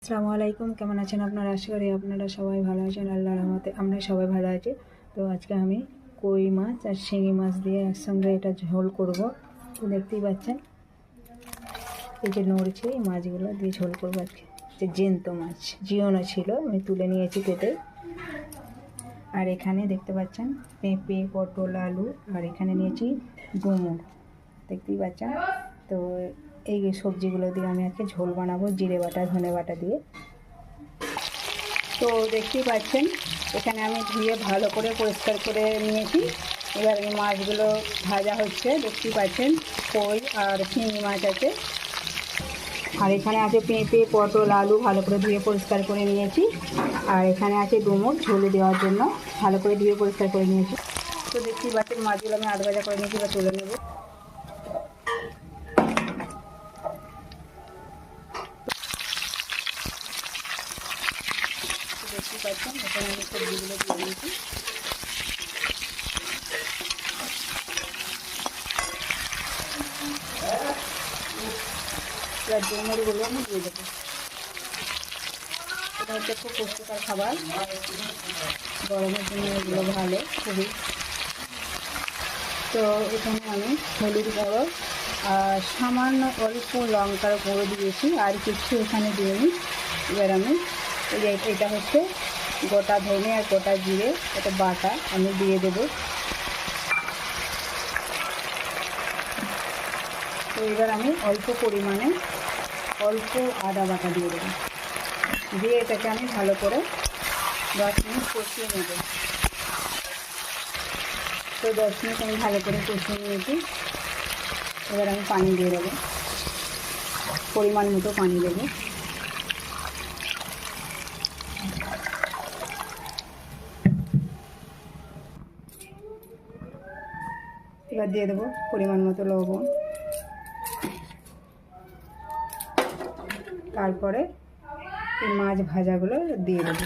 আসসালামু আলাইকুম, কেমন আছেন আপনারা? আশা করি আপনারা সবাই ভালো আছেন। আল্লাহর রহমতে আমরা সবাই ভালো আছি। তো আজকে আমি কই মাছ আর শিঙি মাছ দিয়ে একসঙ্গে এটা ঝোল করব। তো দেখতেই পাচ্ছেন এই যে নড়ছে, এই মাছগুলো দিয়ে ঝোল করবো আজকে। যে জ্যান্ত মাছ জিওনো ছিল, আমি তুলে নিয়েছি কেটে। আর এখানে দেখতে পাচ্ছেন পেঁপে, পটল, আলু, আর এখানে নিয়েছি ডুমুর, দেখতেই পাচ্ছেন। তো এই সবজিগুলো দিয়ে আমি আজকে ঝোল বানাবো, জিরে বাটা ধনে বাটা দিয়ে। তো দেখতেই পাচ্ছেন এখানে আমি ধুয়ে ভালো করে পরিষ্কার করে নিয়েছি। এবার এই মাছগুলো ভাজা হচ্ছে, দেখতেই পাচ্ছেন কই আর শিঙি মাছ আছে। আর এখানে আছে পেঁপে, পটল, আলু, ভালো করে ধুয়ে পরিষ্কার করে নিয়েছি। আর এখানে আছে ডুমুর ঝোল দেওয়ার জন্য, ভালো করে ধুয়ে পরিষ্কার করে নিয়েছি। তো দেখতেই পাচ্ছেন মাছগুলো আমি আধ ভাজা করে নিয়েছি, বা তুলে নেব। দেখতেই পাচ্ছেন এখানে আমি সবজিগুলো দিয়ে দিয়েছি। এবার ডুমুরগুলো আমি দিয়ে দেবো। এটা হচ্ছে খুব পুষ্টিকর খাবার, গরমের জন্য এগুলো ভালো খুবই। তো এখানে আমি হলুদ গুঁড়ো আর সামান্য অল্প লঙ্কার গুঁড়ো দিয়েছি, আর কিছু এখানে দিইনি। এবার আমি এটা হচ্ছে গোটা ধনে আর গোটা জিরে, এটা বাটা আমি দিয়ে দেবো। তো এবার আমি অল্প পরিমাণে অল্প আদা বাটা দিয়ে দেবো, দিয়ে এটাকে আমি ভালো করে 10 মিনিট কষিয়ে নেব। তো 10 মিনিট আমি ভালো করে কষিয়ে নিয়েছি। এবার আমি পানি দিয়ে দেবো, পরিমাণ মতো পানি দেবো। এবার দিয়ে দেবো পরিমাণ মতো লবণ, তারপরে এই মাছ ভাজাগুলো দিয়ে দেবো।